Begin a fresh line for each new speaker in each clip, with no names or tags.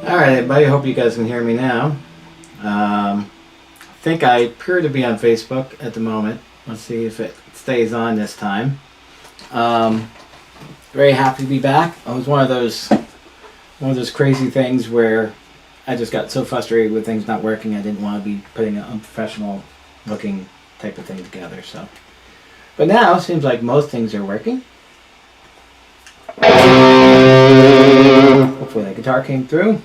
Alright everybody, hope you guys can hear me now. I think I appear to be on Facebook at the moment. Let's see if it stays on this time. Very happy to be back. It was one of those crazy things where I just got so frustrated with things not working I didn't want to be putting an unprofessional looking type of thing together. But now it seems like most things are working. Hopefully the guitar came through.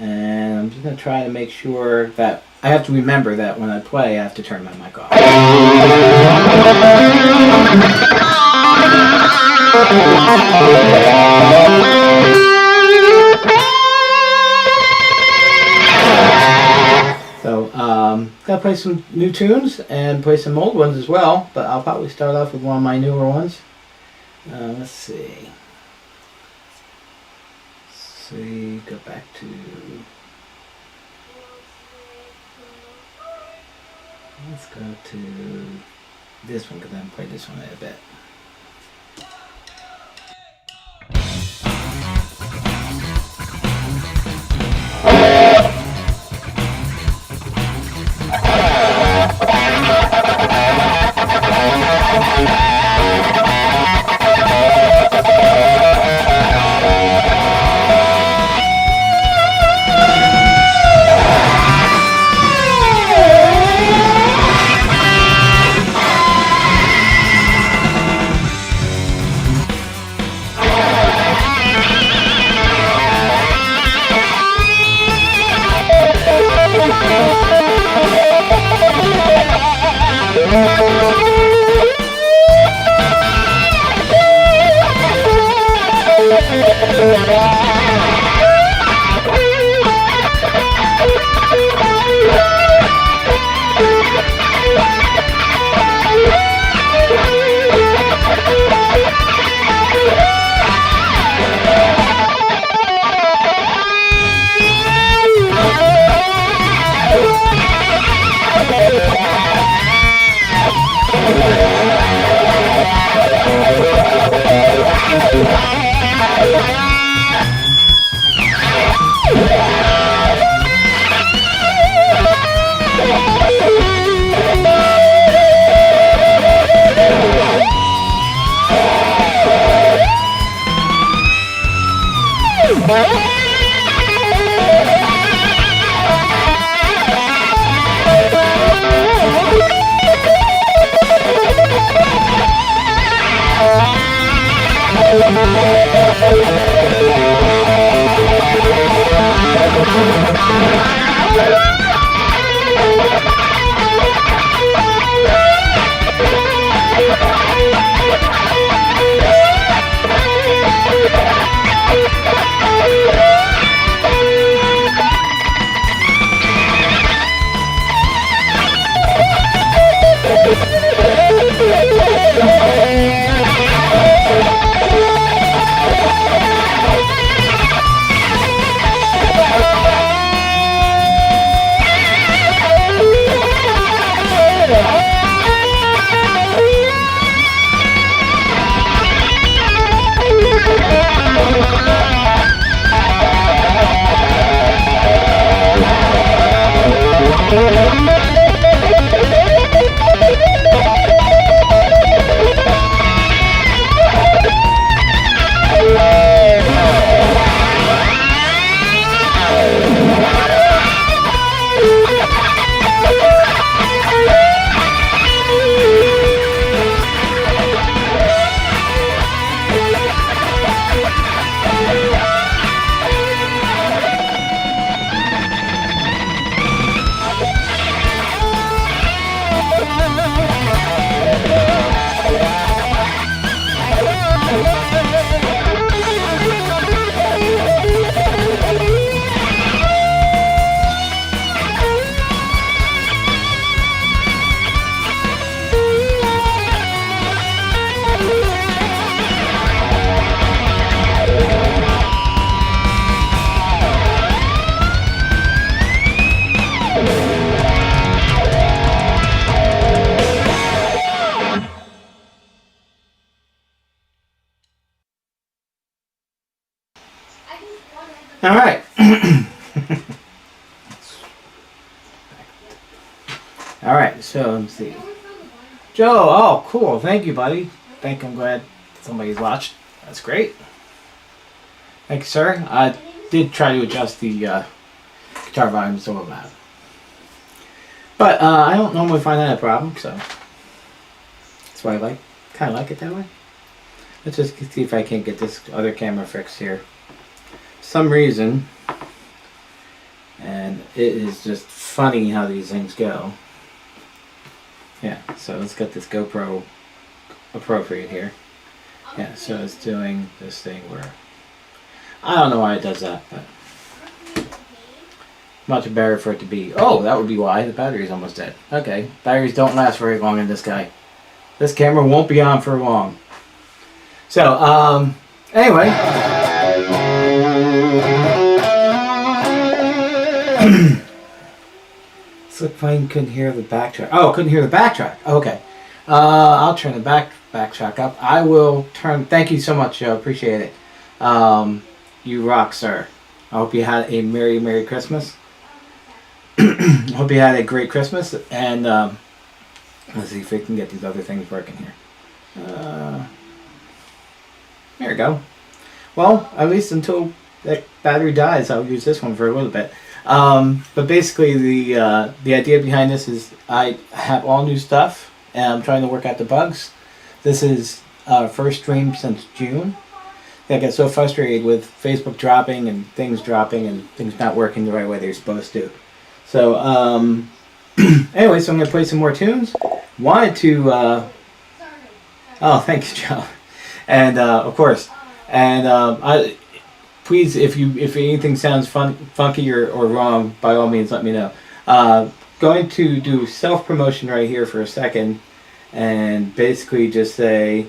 And I'm just going to try to make sure that I have to remember that when I play I have to turn my mic off. So gotta play some new tunes and play some old ones as well, but I'll probably start off with one of my newer ones. Let's see. Go back to, let's go to this one because I haven't played this one in a bit. All right. All right. So let's see. Joe. Oh, cool. Thank you, buddy. I'm glad somebody's watched. That's great. Thank you, sir. I did try to adjust the guitar volume so loud, but I don't normally find that a problem. So that's why I kind of like it that way. Let's just see if I can't get this other camera fixed here. For some reason, and it is just funny how these things go. Yeah, so let's get this GoPro appropriate here. Yeah, so it's doing this thing where I don't know why it does that, but much better for it to be. Oh, that would be why. The battery's almost dead. Okay, batteries don't last very long in this guy. This camera won't be on for long. So, anyway. So if I couldn't hear the backtrack. Oh, couldn't hear the backtrack. Okay. I'll turn the backtrack up. I will turn. Thank you so much, Joe. Appreciate it. You rock, sir. I hope you had a Merry Christmas. Hope you had a great Christmas. And let's see if we can get these other things working here. There we go. Well, at least until that battery dies, I'll use this one for a little bit. But basically, the idea behind this is I have all new stuff, and I'm trying to work out the bugs. This is first stream since June. I got so frustrated with Facebook dropping and things not working the right way they're supposed to. So, anyway, so I'm going to play some more tunes. Wanted to... oh, thank you, Joe. And, of course, and please, if anything sounds funky or wrong, by all means, let me know. Going to do self-promotion right here for a second, and basically just say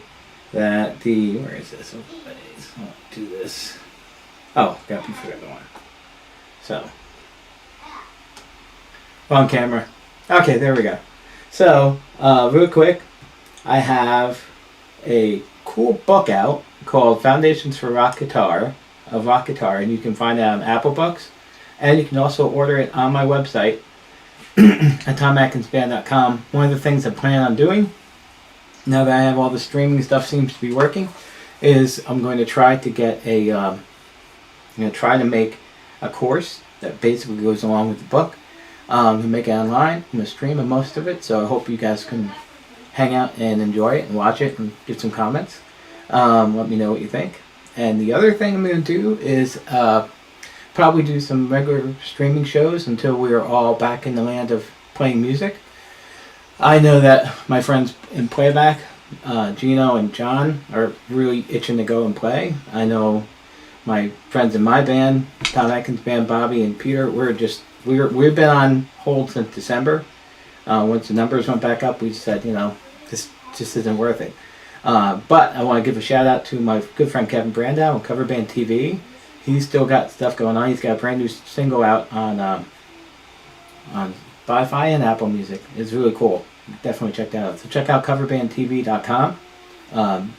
that where is this? I'll do this. Oh, got me for the other one. So, wrong camera. Okay, there we go. So, real quick, I have a cool book out called Foundations for Rock Guitar, and you can find it on Apple Books, and you can also order it on my website at TomAtkinsBand.com. One of the things I plan on doing, now that I have all the streaming stuff seems to be working, is I'm going to try to get try to make a course that basically goes along with the book. I'm going to make it online. I'm going to stream most of it, so I hope you guys can hang out and enjoy it and watch it and give some comments. Let me know what you think. And the other thing I'm going to do is probably do some regular streaming shows until we are all back in the land of playing music. I know that my friends in playback, Gino and John, are really itching to go and play. I know my friends in my band, Tom Atkins Band, Bobby and Peter, we've been on hold since December. Once the numbers went back up, we said, this just isn't worth it. But I want to give a shout out to my good friend Kevin Brandow on Cover Band TV. He's still got stuff going on. He's got a brand new single out on Spotify and Apple Music. It's really cool. Definitely check that out. So check out coverbandtv.com.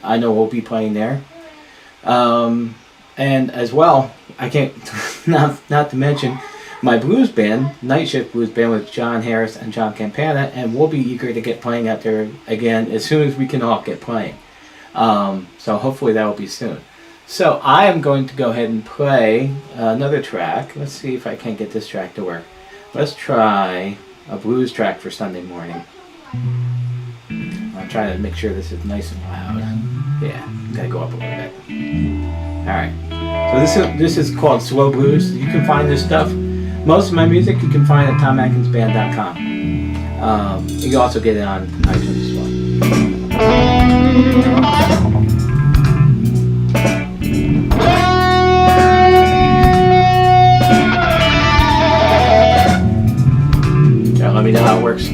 I know we'll be playing there. And as well, I can't not to mention my blues band, Night Shift Blues Band with John Harris and John Campana, and we'll be eager to get playing out there again as soon as we can all get playing. So hopefully that will be soon. So I am going to go ahead and play another track. Let's see if I can get this track to work. Let's try a blues track for Sunday morning. I'm trying to make sure this is nice and loud. Yeah, gotta go up a little bit. Alright, so this is called Slow Blues. You can find this stuff. Most of my music you can find at TomAtkinsBand.com. You can also get it on iTunes as well. Let me know how it works.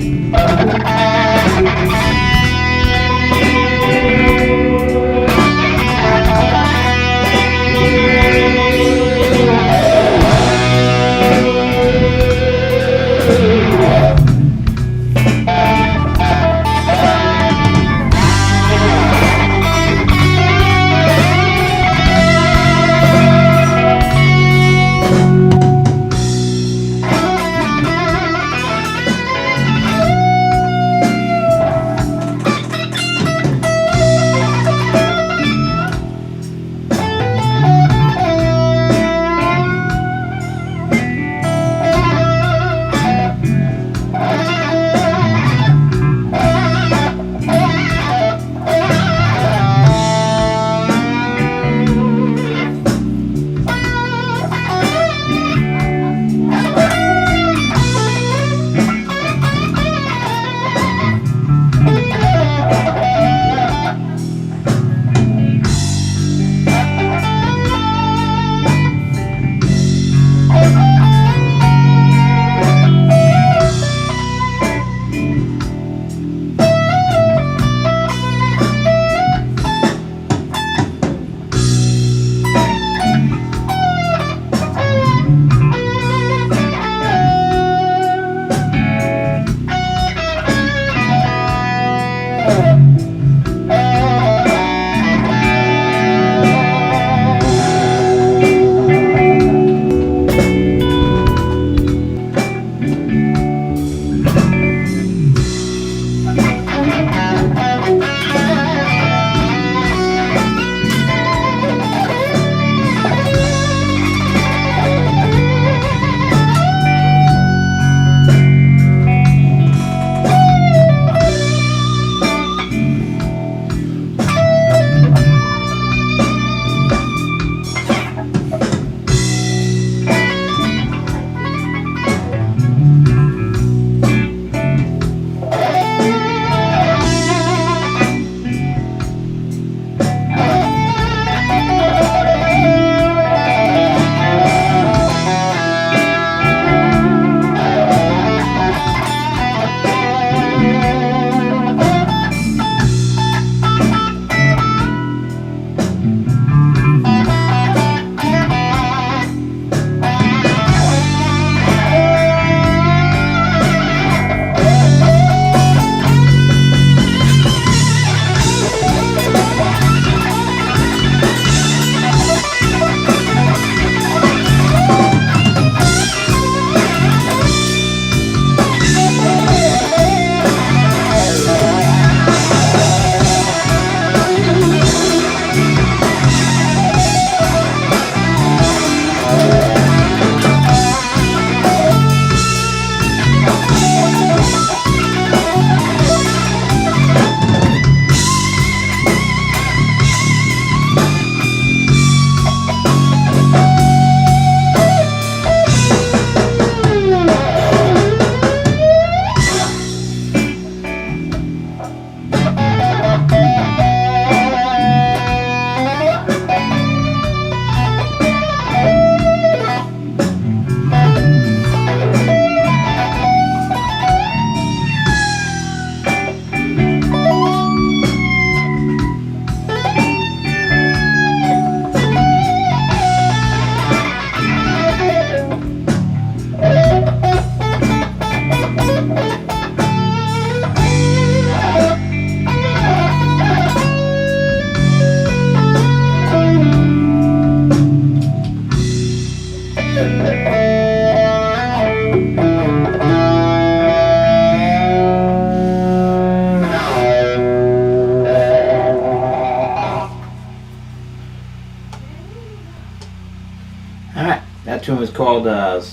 All right, that tune was called. That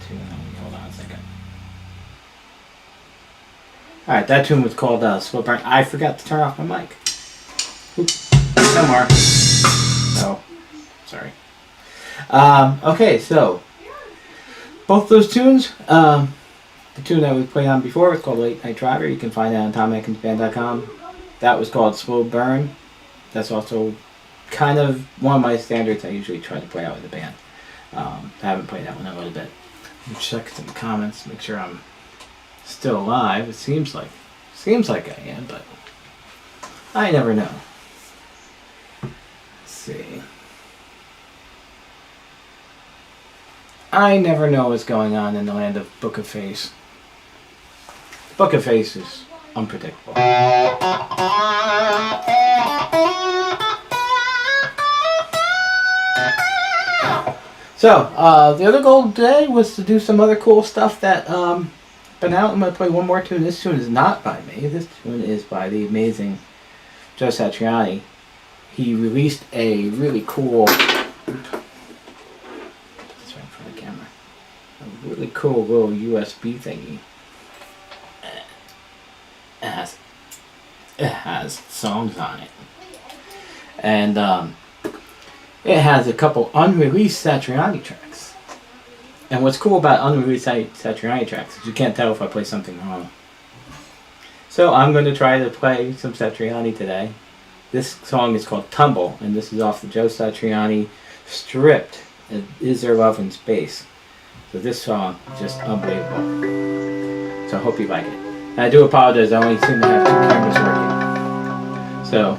tune, hold on a second. All right, that tune was called "Slow Burn." I forgot to turn off my mic. Oops, no more. No, sorry. Okay, so both those tunes. The tune that we played on before was called "Late Night Driver." You can find that on TomAtkinsBand.com. That was called "Slow Burn." That's also kind of one of my standards I usually try to play out with the band. I haven't played that one in a little bit. Let me check some comments, make sure I'm still alive. It seems like I am, but I never know. Let's see. I never know what's going on in the land of Book of Face. Book of Face is unpredictable. So, the other goal today was to do some other cool stuff that been out. I'm going to play one more tune. This tune is not by me. This tune is by the amazing Joe Satriani. He released a really cool... That's right in front of the camera. A really cool little USB thingy. It has songs on it. And it has a couple unreleased Satriani tracks. And what's cool about unreleased Satriani tracks is you can't tell if I play something wrong. So I'm going to try to play some Satriani today. This song is called Tumble, and this is off the Joe Satriani Stripped. Is There Love in Space? So this song is just unbelievable. So I hope you like it. And I do apologize, I only seem to have 2 cameras working. So...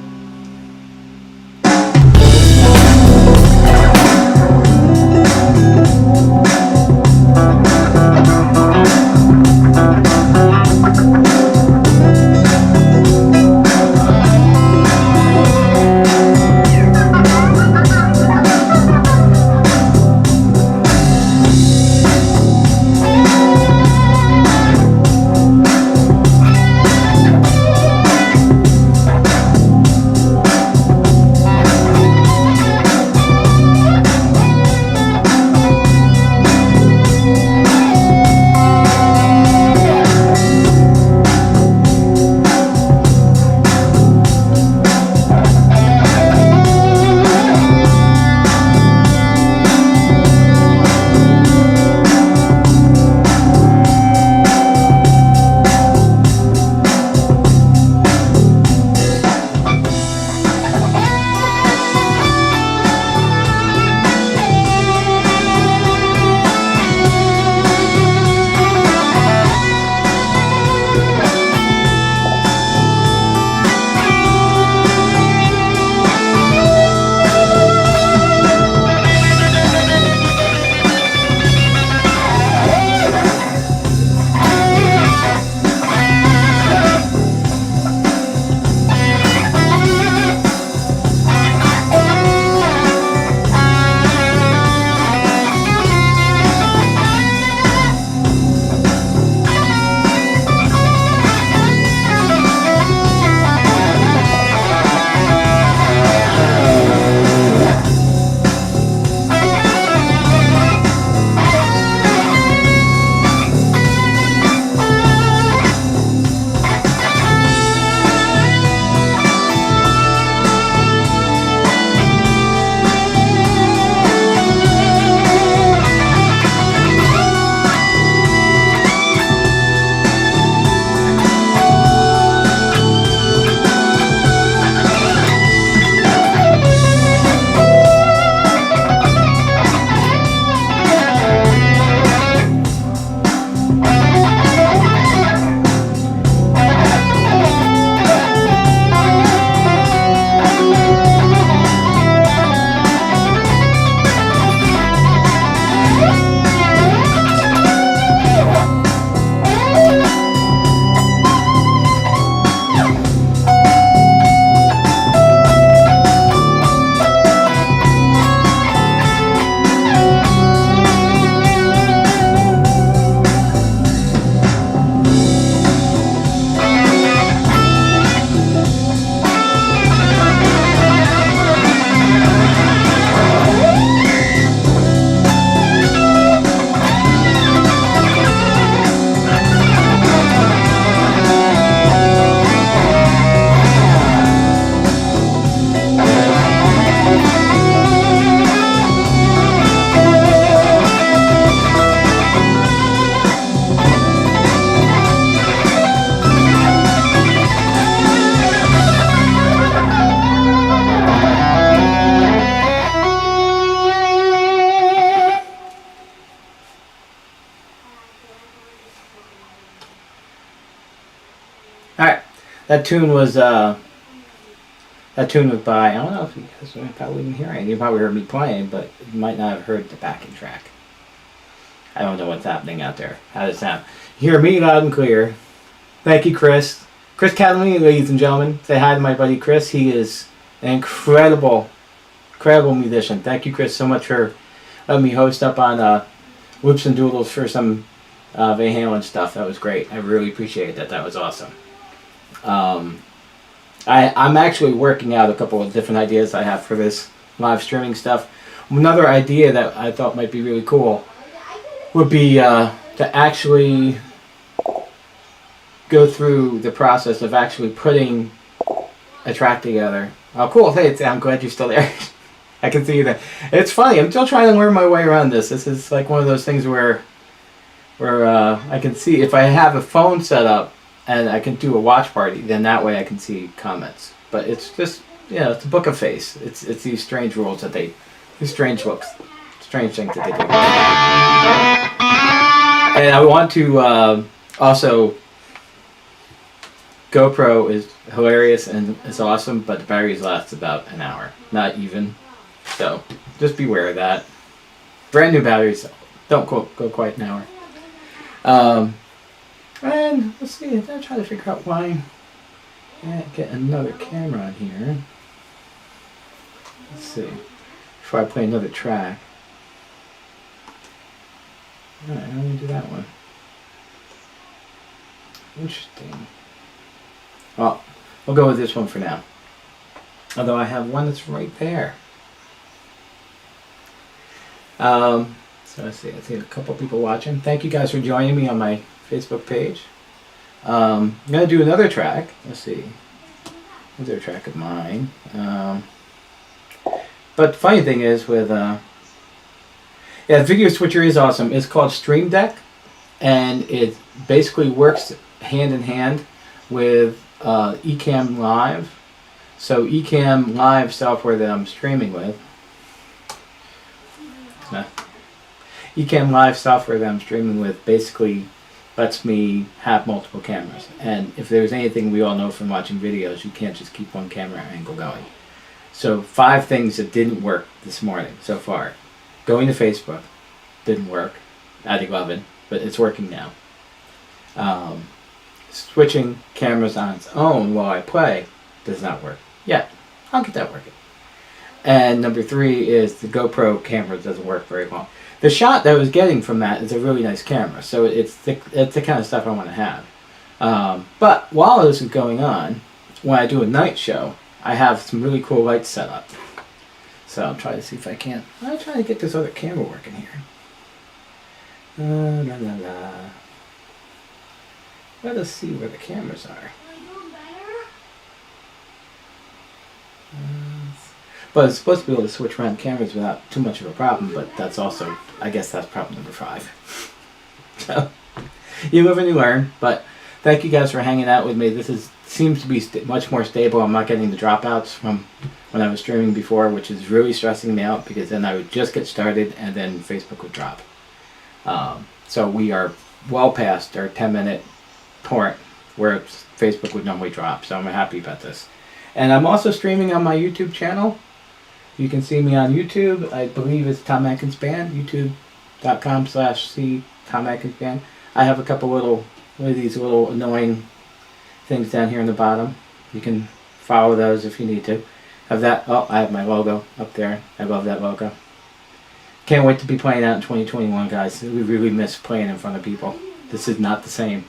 That tune was by, I don't know if you guys probably didn't hear it. You probably heard me playing, but you might not have heard the backing track. I don't know what's happening out there. How does it sound? You hear me loud and clear. Thank you, Chris. Chris Catalini, ladies and gentlemen. Say hi to my buddy Chris. He is an incredible musician. Thank you, Chris, so much for letting me host up on Whoops and Doodles for some Van Halen stuff. That was great. I really appreciate that. That was awesome. I'm actually working out a couple of different ideas I have for this live streaming stuff. Another idea that I thought might be really cool would be to actually go through the process of actually putting a track together. Oh, cool. Hey, I'm glad you're still there. I can see you there. It's funny. I'm still trying to learn my way around this. This is like one of those things where I can see if I have a phone set up and I can do a watch party, then that way I can see comments. But it's just, it's a book of face. It's these strange rules that these strange things that they do. And I want to also, GoPro is hilarious and it's awesome, but the batteries last about an hour, not even. So just beware of that. Brand new batteries don't go quite an hour. And let's see, I'm trying to figure out why I can't get another camera on here. Let's see, before I play another track. Alright, let me do that one. Interesting. Well, we'll go with this one for now. Although I have one that's right there. So let's see, I see a couple people watching. Thank you guys for joining me on my Facebook page. I'm going to do another track. Let's see. Another track of mine. But the funny thing is with... Video Switcher is awesome. It's called Stream Deck. And it basically works hand in hand with Ecamm Live. So Ecamm Live software that I'm streaming with. Ecamm Live software that I'm streaming with basically lets me have multiple cameras. And if there's anything we all know from watching videos, you can't just keep one camera angle going. So 5 things that didn't work this morning so far. Going to Facebook didn't work at 11, but it's working now. Switching cameras on its own while I play does not work yet. I'll get that working. And number 3 is the GoPro camera doesn't work very well. The shot that I was getting from that is a really nice camera, so it's the kind of stuff I want to have. But while this is going on, when I do a night show, I have some really cool lights set up. So I'll try to see if I can. I'm trying to get this other camera working here. Let us see where the cameras are. But it's supposed to be able to switch around cameras without too much of a problem, but that's also, I guess that's problem number 5. So, you live and you learn, but thank you guys for hanging out with me. This seems to be much more stable. I'm not getting the dropouts from when I was streaming before, which is really stressing me out because then I would just get started and then Facebook would drop. So we are well past our 10-minute point where Facebook would normally drop, so I'm happy about this. And I'm also streaming on my YouTube channel. You can see me on YouTube. I believe it's Tom Atkins Band, youtube.com/C Tom Atkins Band. I have a couple little, one of these little annoying things down here in the bottom. You can follow those if you need to. Have that. Oh, I have my logo up there. I love that logo. Can't wait to be playing out in 2021, guys. We really miss playing in front of people. This is not the same.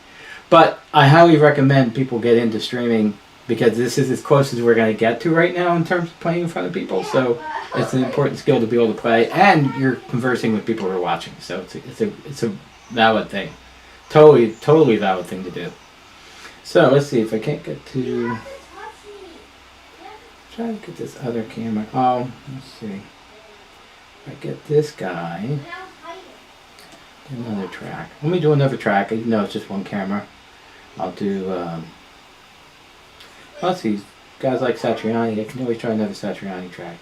But I highly recommend people get into streaming because this is as close as we're going to get to right now in terms of playing in front of people. So it's an important skill to be able to play, and you're conversing with people who are watching. So it's a valid thing. Totally valid thing to do. So let's see if I can't get to... Try to get this other camera. Oh, let's see. If I get this guy... Another track. Let me do another track. Even though it's just one camera. I'll do... let's see. Guys like Satriani. I can always try another Satriani track.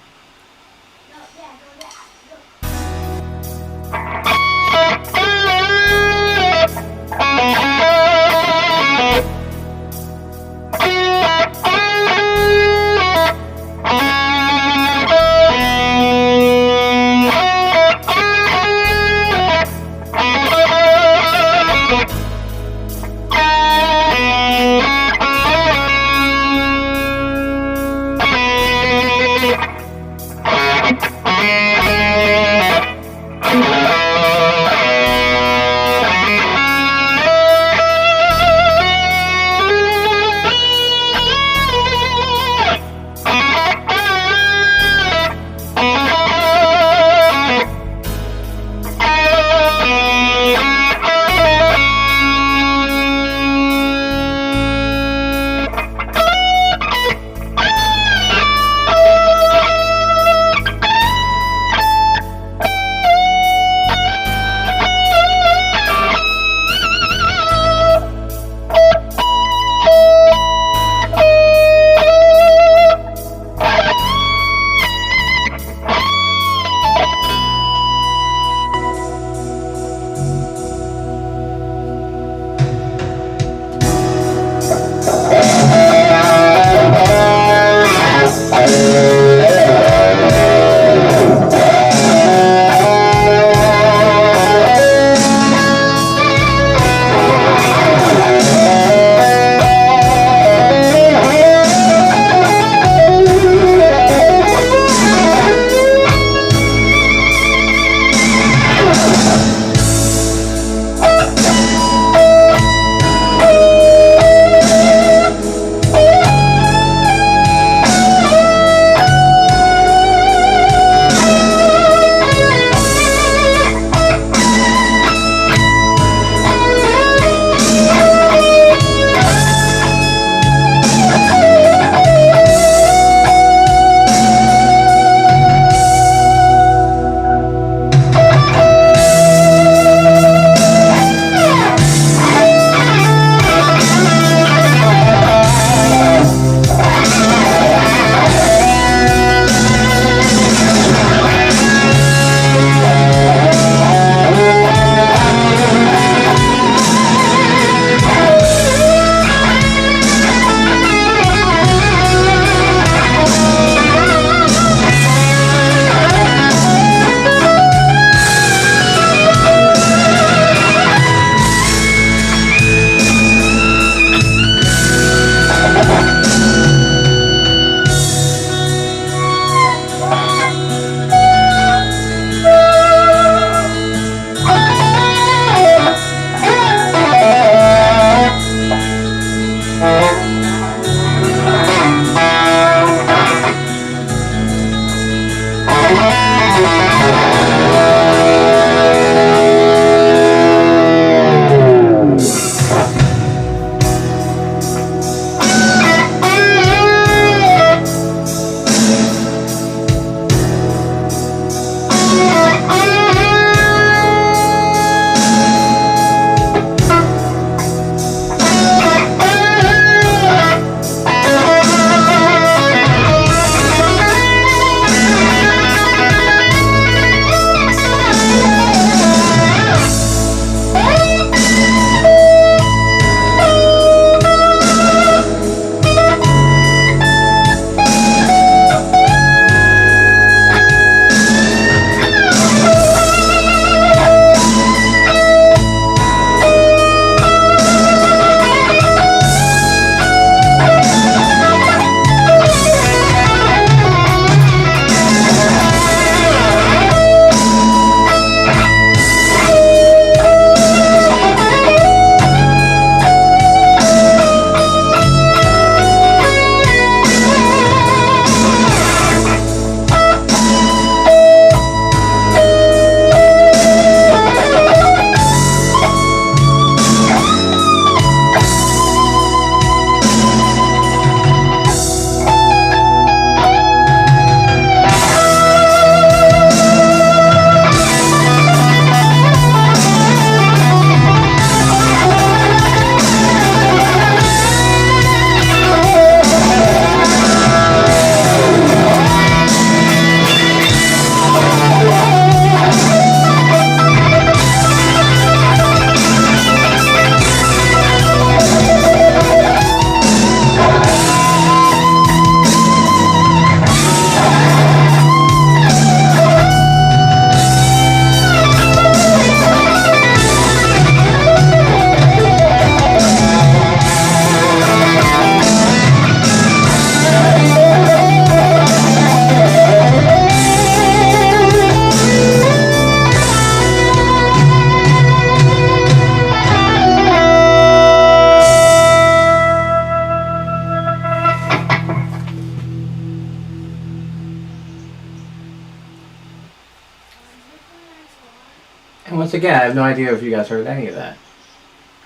And once again, I have no idea if you guys heard any of that.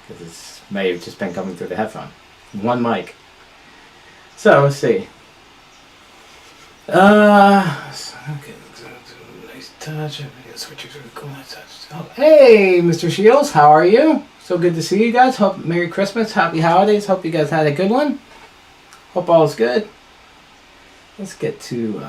Because it may have just been coming through the headphone. One mic. So, let's see. Okay. Nice touch. Switchers are cool. Nice touch. Oh, hey, Mr. Shields. How are you? So good to see you guys. Hope Merry Christmas. Happy Holidays. Hope you guys had a good one. Hope all is good. Let's get to...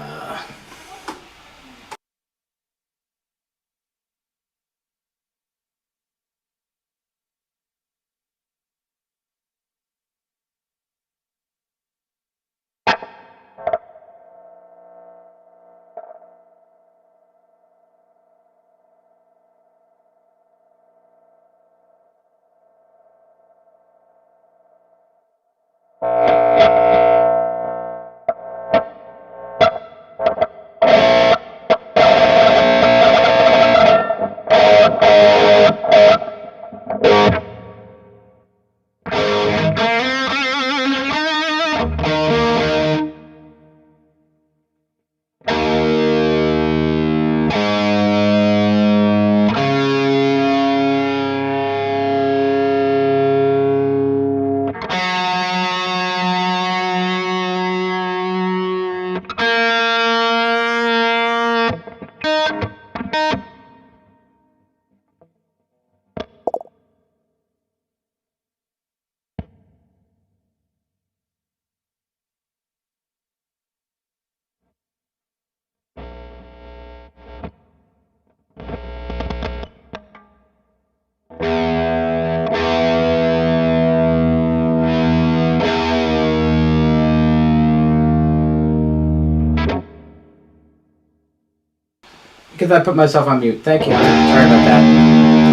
Because I put myself on mute. Thank you. Sorry about that.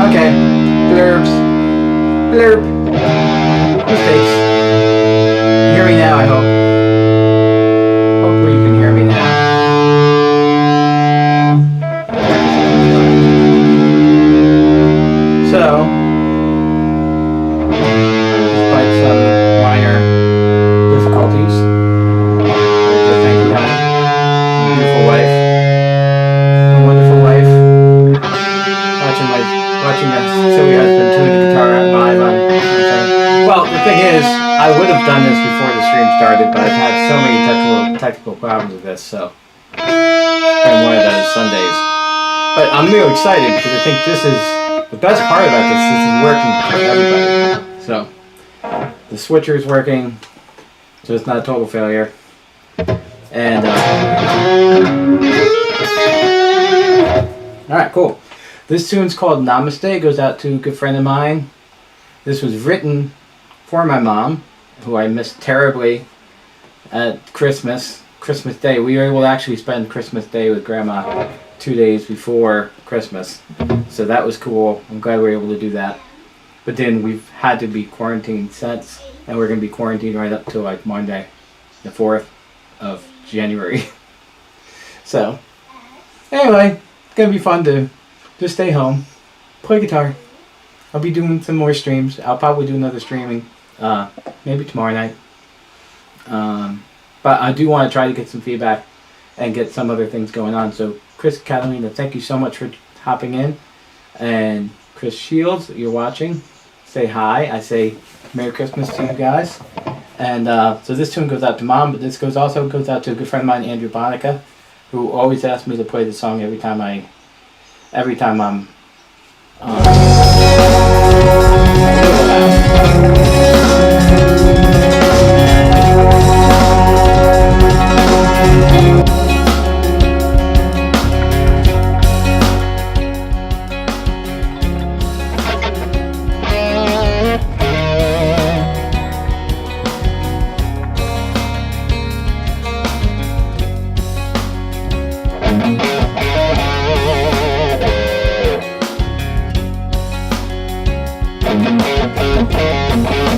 Okay. Blurbs. Blurb. Mistakes. Hear me now, I hope. Hopefully you can hear me now. So, despite some minor difficulties, thank you, honey. Beautiful wife. Wonderful wife, watching your silly husband tune the guitar live on something. Well, the thing is, I would have done this before the stream started, but I've had so many technical problems with this, so it's been one of those Sundays. But I'm real excited because I think this is the best part about this. This is working for everybody. So the switcher is working, so it's not a total failure. And alright, cool. This tune's called Namaste. It goes out to a good friend of mine. This was written for my mom, who I missed terribly at Christmas Day. We were able to actually spend Christmas Day with Grandma 2 days before Christmas. So that was cool. I'm glad we were able to do that. But then we've had to be quarantined since, and we're going to be quarantined right up to like Monday, the 4th of January. So, anyway, it's going to be fun to just stay home, play guitar. I'll be doing some more streams. I'll probably do another streaming, maybe tomorrow night. But I do want to try to get some feedback and get some other things going on. So, Chris Catalina, thank you so much for hopping in. And Chris Shields, you're watching. Say hi. I say Merry Christmas to you guys. And so this tune goes out to Mom, but this also goes out to a good friend of mine, Andrew Bonica, who always asks me to play the song every time I'm
Thank you.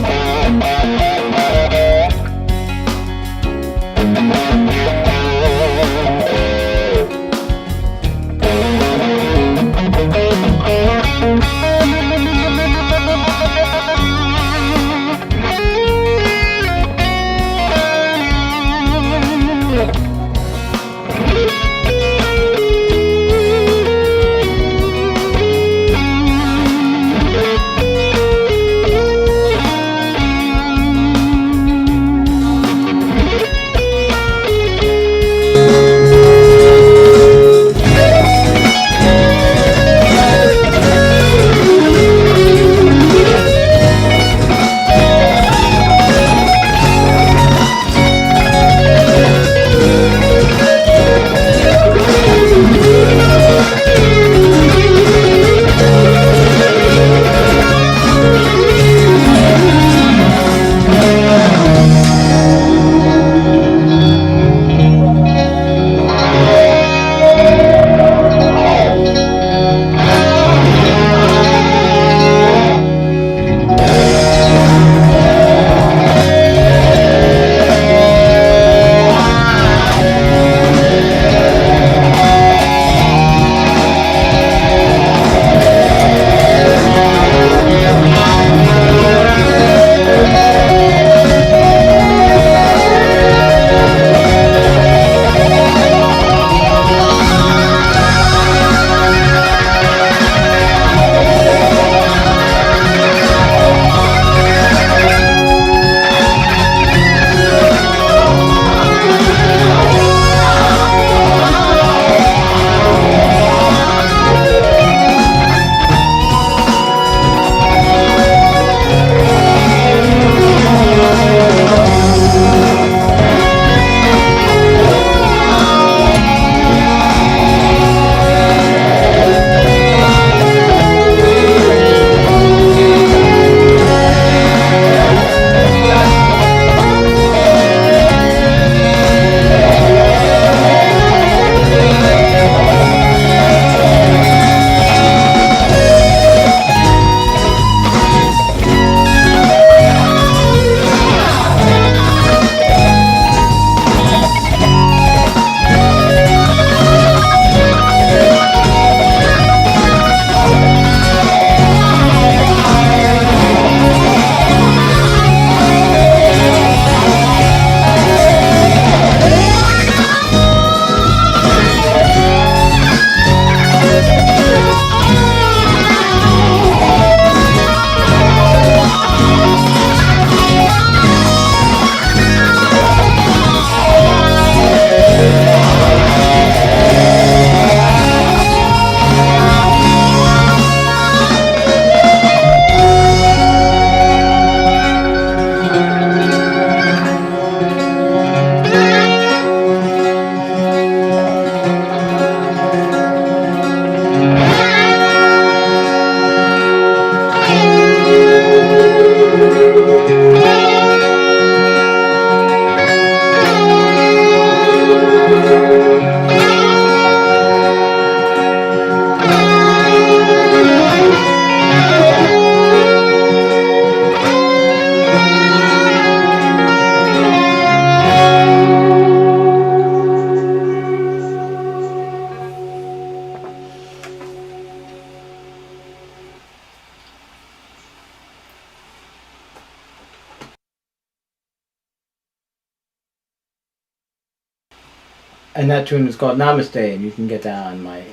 And that tune is called Namaste, and you can get that on my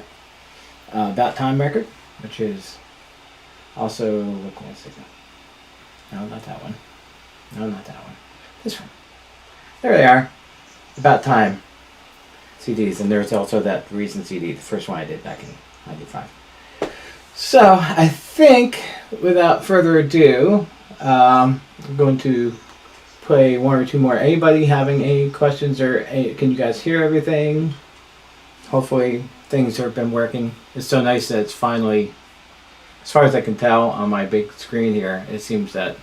About Time record, which is also, look, one second. No, not that one. No, not that one. This one. There they are. About Time CDs, and there's also that recent CD, the first one I did back in '95. So I think, without further ado, I'm going to play one or two more. Anybody having any questions, or can you guys hear everything? Hopefully things have been working. It's so nice that it's finally, as far as I can tell on my big screen here, it seems that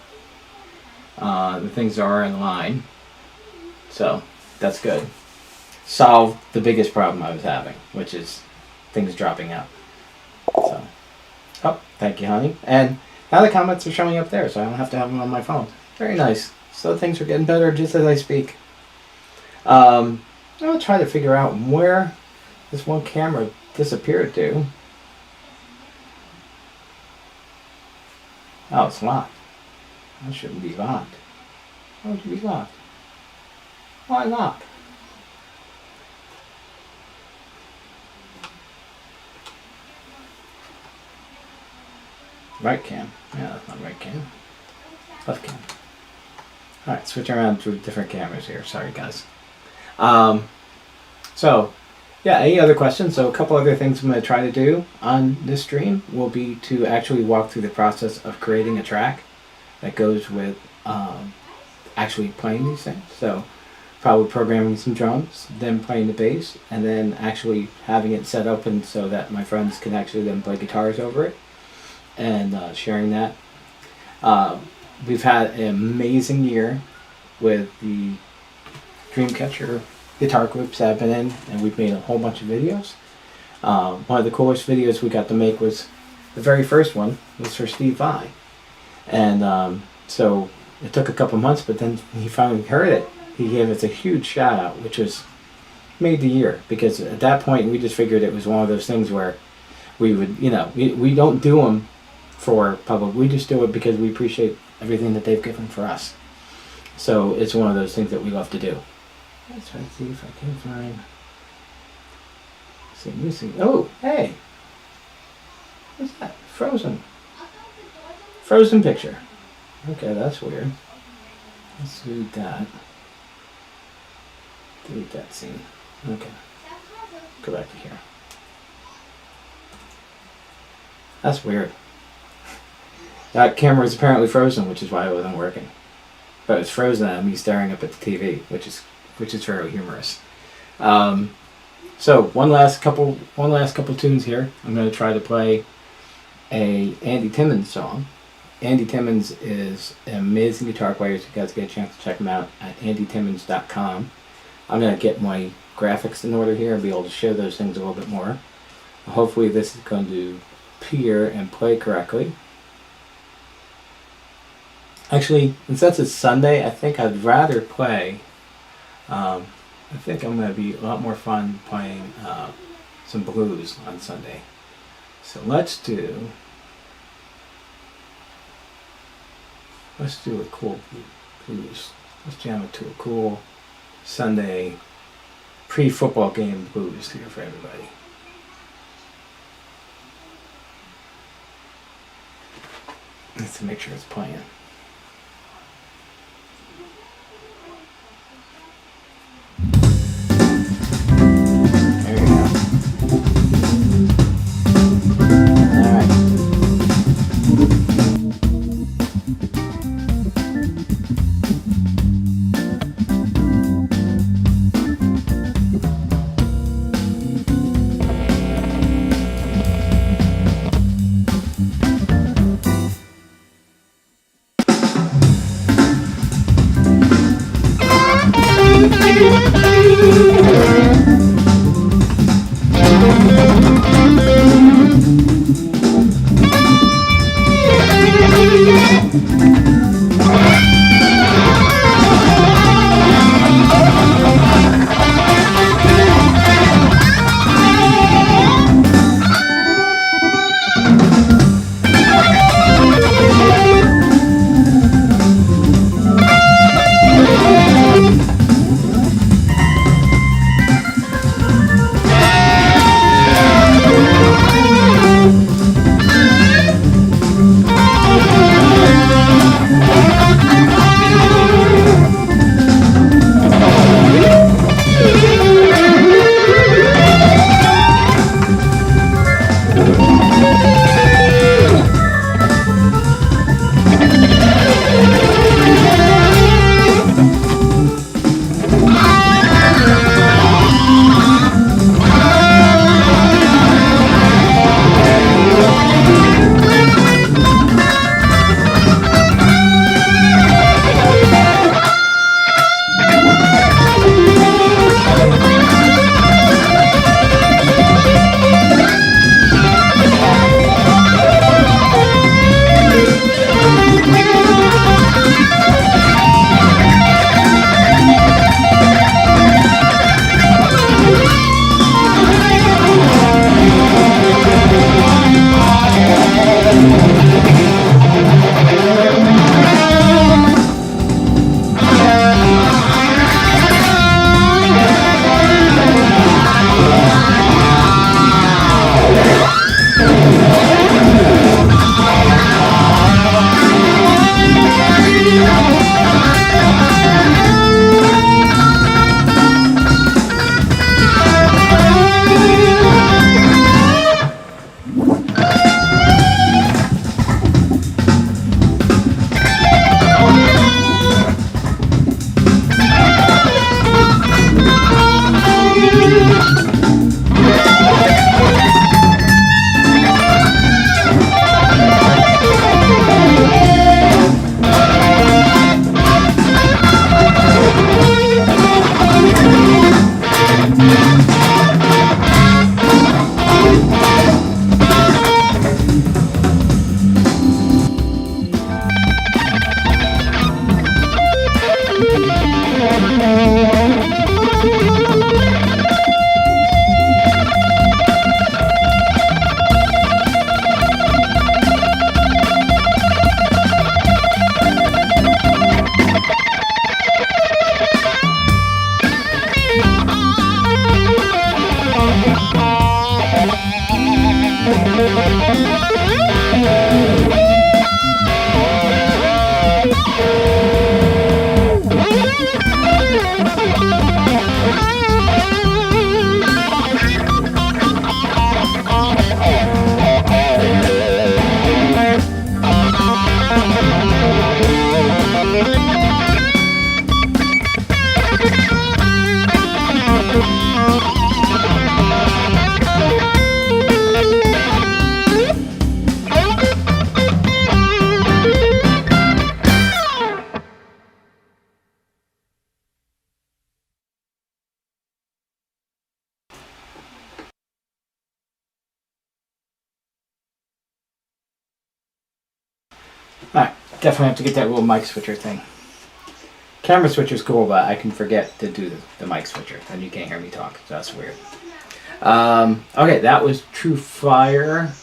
the things are in line. So that's good. Solved the biggest problem I was having, which is things dropping out. So, oh, thank you, honey. And now the comments are showing up there, so I don't have to have them on my phone. Very nice. So things are getting better just as I speak. I'll try to figure out where this one camera disappeared to. Oh, it's locked. That shouldn't be locked. Why would it be locked? Why lock? Right cam. Yeah, that's not right cam. Left cam. Alright, switching around to different cameras here. Sorry, guys. So, yeah, any other questions? So a couple other things I'm going to try to do on this stream will be to actually walk through the process of creating a track that goes with actually playing these things. So probably programming some drums, then playing the bass, and then actually having it set up and so that my friends can actually then play guitars over it, and sharing that. We've had an amazing year with the Dreamcatcher guitar groups that I've been in, and we've made a whole bunch of videos. One of the coolest videos we got to make was the very first one was for Steve Vai, and so it took a couple months, but then he finally heard it. He gave us a huge shout out, which was made the year, because at that point we just figured it was one of those things where we would, we don't do them for public. We just do it because we appreciate everything that they've given for us. So it's one of those things that we love to do. Let's try to see if I can find. See, missing. Oh, hey. What's that? Frozen. Frozen picture. Okay, that's weird. Let's delete that. Delete that scene. Okay. Go back to here. That's weird. That camera is apparently frozen, which is why it wasn't working. But it's frozen at me staring up at the TV, which is very humorous. So one last couple tunes here. I'm going to try to play a Andy Timmons song. Andy Timmons is an amazing guitar player, so you guys get a chance to check him out at andytimmons.com. I'm going to get my graphics in order here and be able to show those things a little bit more. Hopefully this is going to appear and play correctly. Actually, since it's Sunday, I think I'd rather play, I think I'm going to be a lot more fun playing some blues on Sunday. So let's do a cool blues. Let's jam it to a cool Sunday pre-football game blues here for everybody. Let's make sure it's playing. Alright, definitely have to get that little mic switcher thing. Camera switcher's cool, but I can forget to do the mic switcher, and you can't hear me talk, so that's weird. Okay, that was True Fire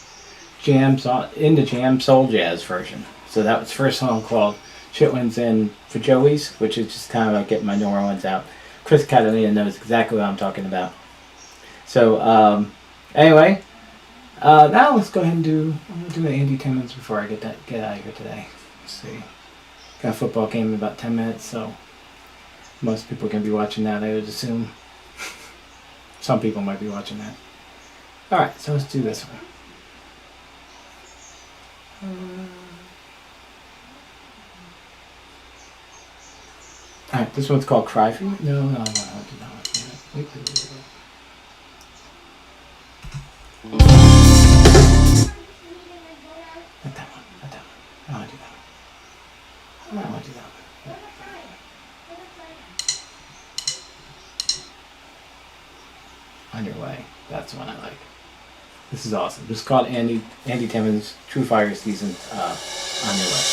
in the Jam Soul Jazz version. So that was the first song called Chitlins and for Joey's, which is just kind of like getting my New Orleans out. Chris Catalina knows exactly what I'm talking about. So, anyway, now let's go ahead and I'm going to do the Andy Timmons before I get out of here today. Let's see. Got a football game in about 10 minutes, so most people can be watching that, I would assume. Some people might be watching that. Alright, so let's do this one. Alright, this one's called Cry For You. No, I'll do that one. Wait. Not that one. I don't want to do that one. I don't want to do that one. On Your Way. That's the one I like. This is awesome. This is called Andy Timmons' True Fire Season On Your Way.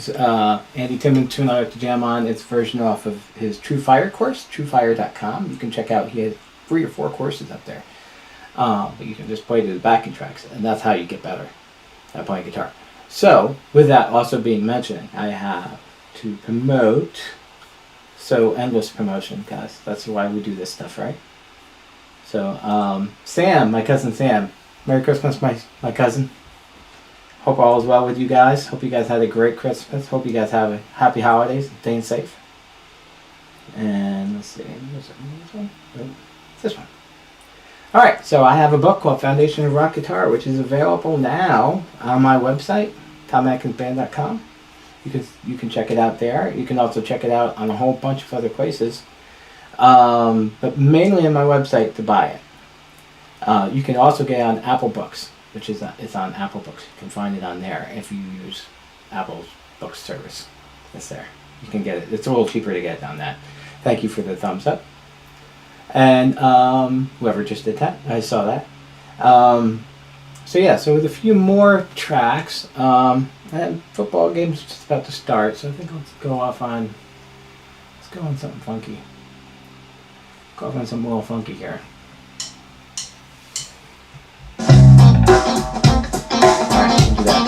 was Andy Timmons to another to jam on. It's a version off of his True Fire course, truefire.com. You can check out, he has 3 or 4 courses up there. But you can just play to the backing tracks, and that's how you get better at playing guitar. So, with that also being mentioned, I have to promote, so endless promotion, guys. That's why we do this stuff, right? So, Sam, my cousin Sam, Merry Christmas, my cousin. Hope all is well with you guys. Hope you guys had a great Christmas. Hope you guys have a happy holidays, staying safe. And let's see, was it this one? Nope. This one. Alright, so I have a book called Foundation of Rock Guitar, which is available now on my website, TomAtkinsBand.com. You can check it out there. You can also check it out on a whole bunch of other places. But mainly on my website to buy it. You can also get it on Apple Books, which is it's on Apple Books. You can find it on there if you use Apple's book service. It's there. You can get it. It's a little cheaper to get it on that. Thank you for the thumbs up. And whoever just did that, I saw that. So yeah, so with a few more tracks, and football game's just about to start, so I think let's go on something funky. Go off on something a little funky here. Alright, we'll do that.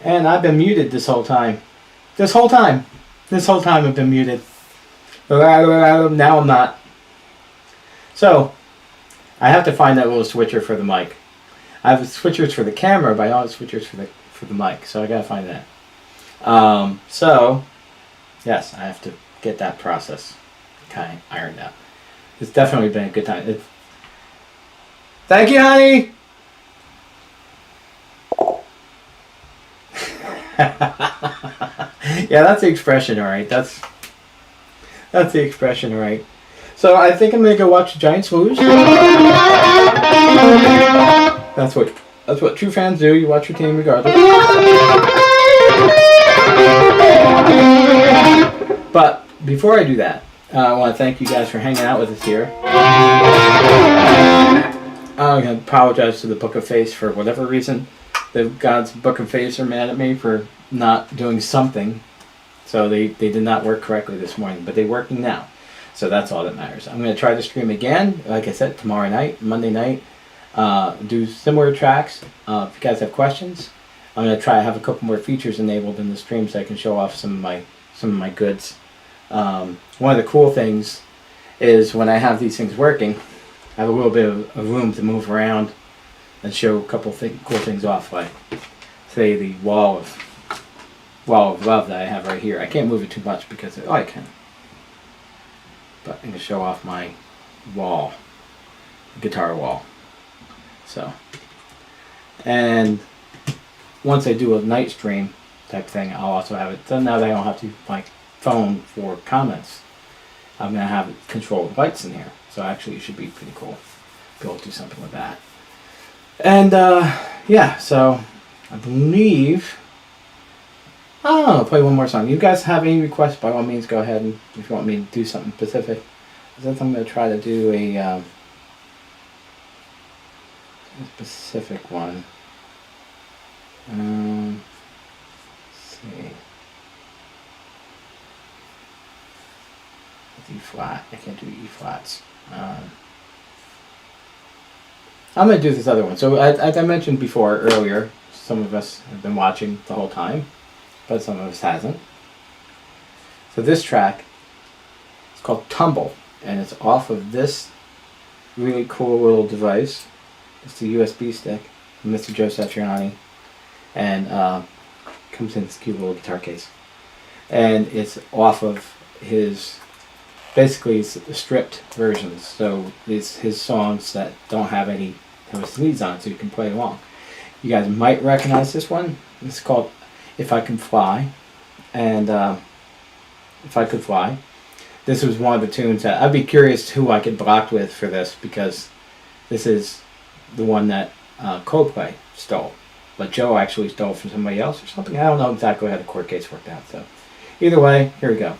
And I've been muted this whole time. This whole time I've been muted. Now I'm not. So, I have to find that little switcher for the mic. I have switchers for the camera, but I don't have switchers for the mic. So I gotta find that. So, yes, I have to get that process kind of ironed out. It's definitely been a good time. Thank you, honey! Yeah, that's the expression, alright. That's the expression, alright. So I think I'm gonna go watch the Giants lose. That's what true fans do. You watch your team regardless. But before I do that, I want to thank you guys for hanging out with us here. I'm going to apologize to the Book of Face for whatever reason. The God's Book of Face are mad at me for not doing something. So they did not work correctly this morning, but they're working now. So that's all that matters. I'm going to try to stream again, like I said, tomorrow night, Monday night. Do similar tracks. If you guys have questions, I'm going to try to have a couple more features enabled in the stream so I can show off some of my goods. One of the cool things is when I have these things working, I have a little bit of room to move around and show a couple cool things off, like say the wall of love that I have right here. I can't move it too much because I can, but I'm going to show off my wall, guitar wall. So, and once I do a night stream type thing, I'll also have it. So now that I don't have to like phone for comments, I'm gonna have it controlled lights in here. So actually, it should be pretty cool. Be able to do something with that. And yeah, so I believe I don't know. Play one more song. You guys have any requests? By all means, go ahead and if you want me to do something specific. I think I'm gonna try to do a specific one. Let's see. E flat. I can't do E flats. I'm going to do this other one. So as I mentioned before earlier, some of us have been watching the whole time, but some of us hasn't. So this track is called Tumble, and it's off of this really cool little device. It's the USB stick from Mr. Joe Satriani, and comes in this cute little guitar case. And it's off of his, basically it's stripped versions, so it's his songs that don't have any leads on it, so you can play along. You guys might recognize this one. It's called If I Can Fly, and If I Could Fly. This was one of the tunes that I'd be curious who I could block with for this, because this is the one that Coldplay stole, but Joe actually stole from somebody else or something. I don't know exactly how the court case worked out. So either way, here we go.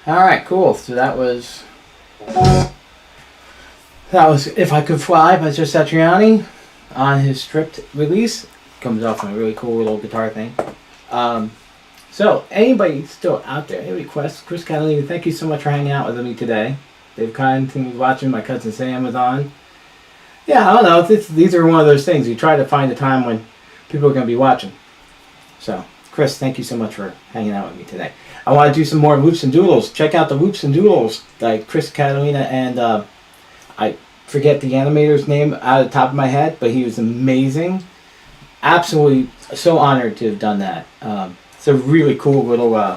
All right, cool. So that was If I Could Fly by Joe Satriani on his stripped release. Comes off on a really cool little guitar thing. So anybody still out there, any requests? Chris Catalina, thank you so much for hanging out with me today. Dave Connington was watching. My cousin Sam was on. Yeah, I don't know. These are one of those things. You try to find a time when people are going to be watching. So, Chris, thank you so much for hanging out with me today. I want to do some more Whoops and Doodles. Check out the Whoops and Doodles by Chris Catalina, and I forget the animator's name out of the top of my head, but he was amazing. Absolutely so honored to have done that. It's a really cool little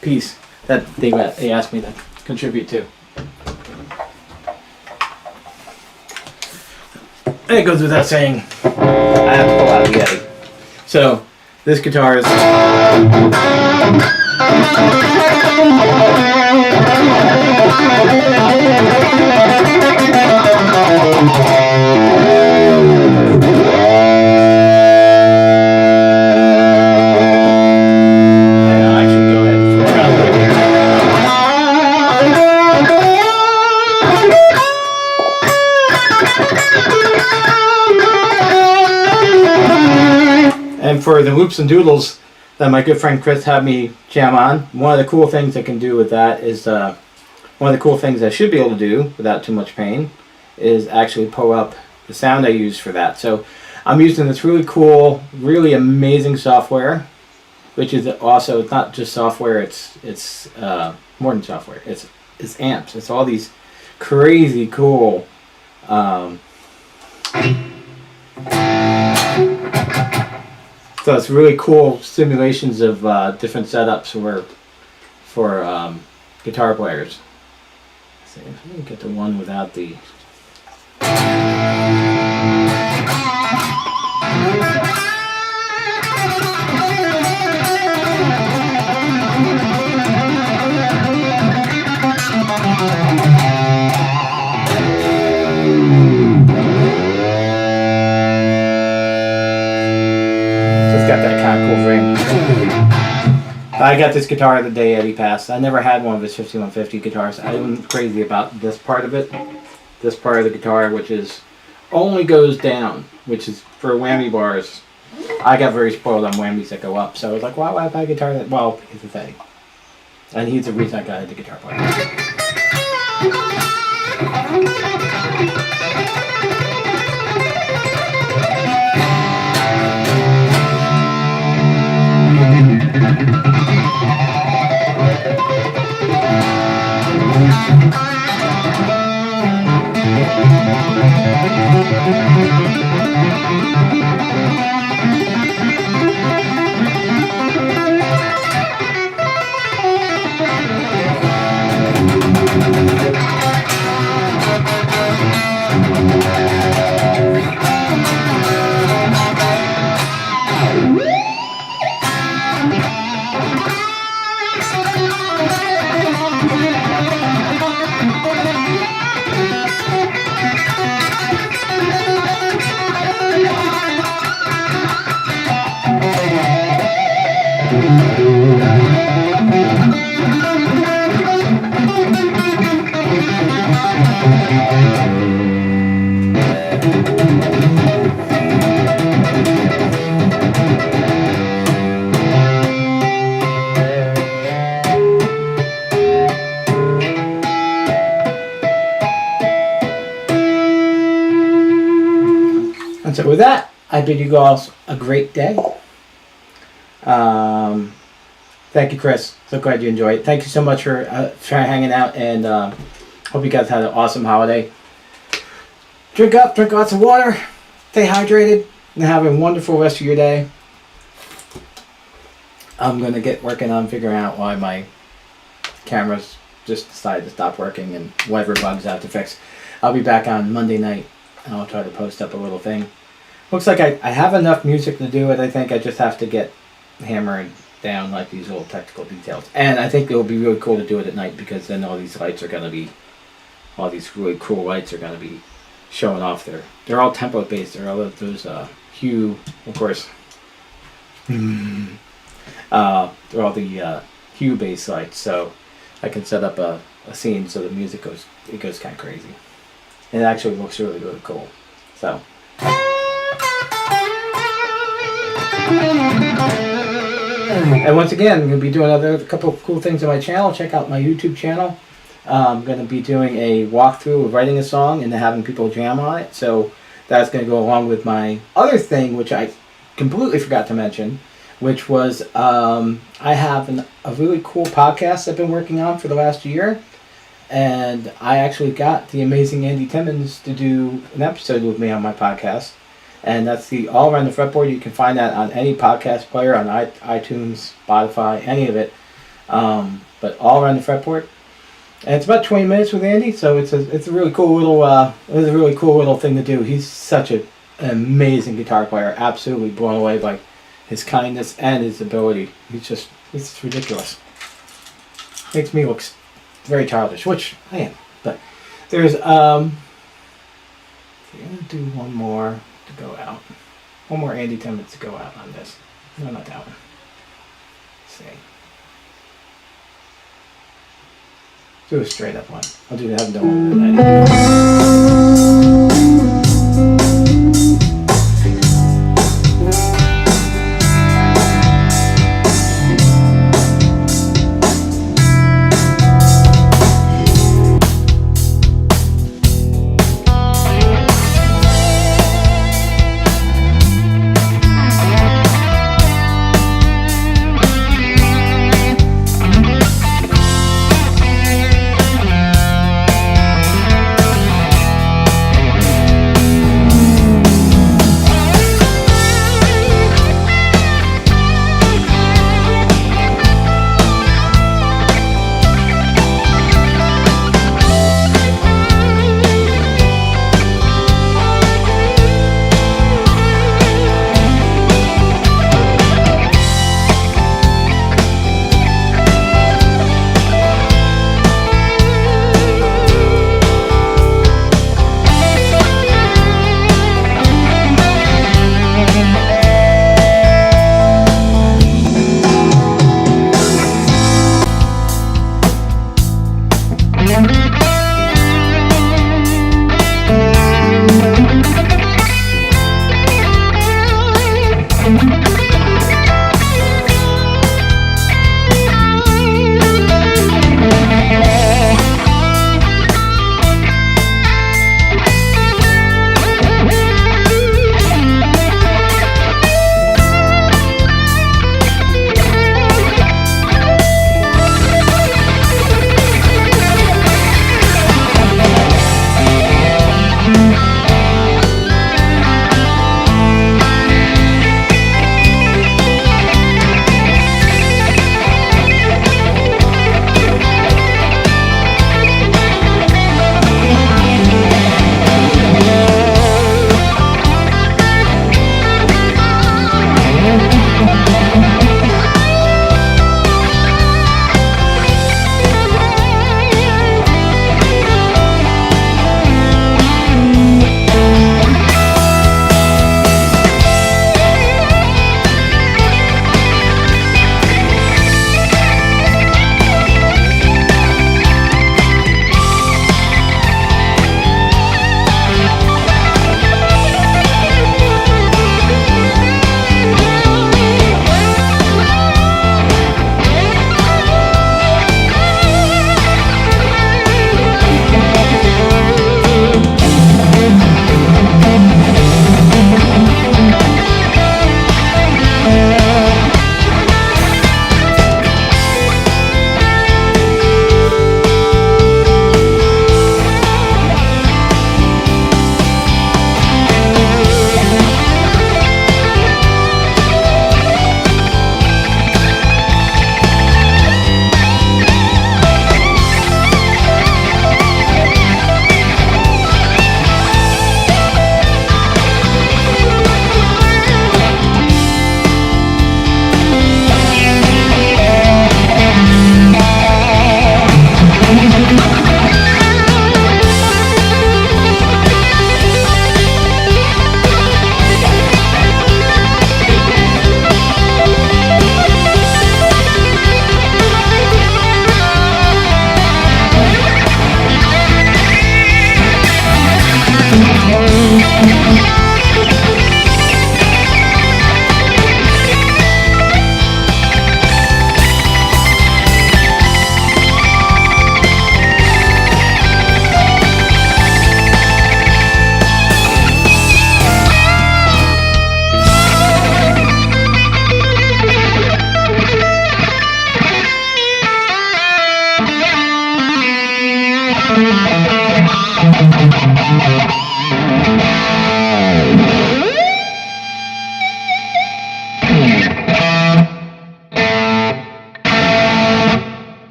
piece that they asked me to contribute to. And it goes without saying, I have to pull out the Yeti. So, this guitar is... And for the Whoops and Doodles that my good friend Chris had me jam on, one of the cool things I can do with that is, one of the cool things I should be able to do without too much pain is actually pull up the sound I use for that. So I'm using this really cool, really amazing software, which is also, it's not just software, it's more than software. It's amps. It's all these crazy cool so it's really cool simulations of different setups for guitar players. Let's see if I can get the one without the... Got that kind of cool ring. I got this guitar the day Eddie passed. I never had one of his 5150 guitars. I'm crazy about this part of it. This part of the guitar, which is only goes down, which is for whammy bars. I got very spoiled on whammies that go up, so I was like, why would I buy a guitar that? Well, because of Eddie, and he's the reason I got into guitar playing. And so with that, I bid you guys a great day. Thank you, Chris. So glad you enjoyed it. Thank you so much for hanging out, and hope you guys had an awesome holiday. Drink up, drink lots of water, stay hydrated, and have a wonderful rest of your day. I'm going to get working on figuring out why my cameras just decided to stop working and whatever bugs I have to fix. I'll be back on Monday night, and I'll try to post up a little thing. Looks like I have enough music to do it. I think I just have to get hammering down like these little technical details. And I think it will be really cool to do it at night, because then all these lights are going to be, all these really cool lights are going to be showing off there. They're all tempo based. They're all those hue, of course. They're all the Cubase lights, so I can set up a scene so the music goes kind of crazy. And it actually looks really, really cool. So. And once again, I'm going to be doing a couple of cool things on my channel. Check out my YouTube channel. I'm going to be doing a walkthrough of writing a song and having people jam on it. So that's going to go along with my other thing, which I completely forgot to mention, which was I have a really cool podcast I've been working on for the last year. And I actually got the amazing Andy Timmons to do an episode with me on my podcast. And that's the All Around the Fretboard. You can find that on any podcast player, on iTunes, Spotify, any of it. But All Around the Fretboard. And it's about 20 minutes with Andy, so it's a really cool little thing to do. He's such an amazing guitar player. Absolutely blown away by his kindness and his ability. It's ridiculous. Makes me look very childish, which I am. But there's I'm gonna do one more to go out. One more Andy Timmons to go out on this. No, not that one. Let's see. Do a straight up one. I'll do that one tonight.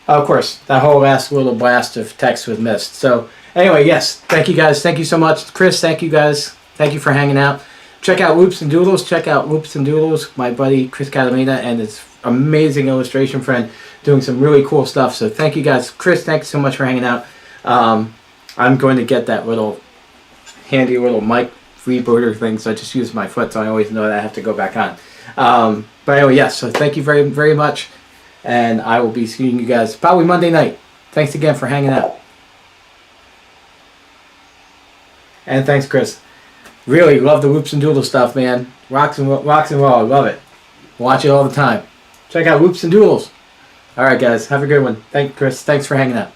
Of course, that whole last little blast of text was missed. So anyway, yes, thank you guys. Thank you so much. Chris, thank you guys. Thank you for hanging out. Check out Loops and Doodles. Check out Loops and Doodles, my buddy Chris Catalina and his amazing illustration friend doing some really cool stuff. So thank you guys. Chris, thanks so much for hanging out. I'm going to get that little handy little mic rebooter thing, so I just use my foot, so I always know that I have to go back on. But anyway, yes, so thank you very, very much. And I will be seeing you guys probably Monday night. Thanks again for hanging out. And thanks, Chris. Really love the Loops and Doodle stuff, man. Rocks and roll. I love it. Watch it all the time. Check out Loops and Doodles. All right, guys. Have a good one. Thanks, Chris. Thanks for hanging out.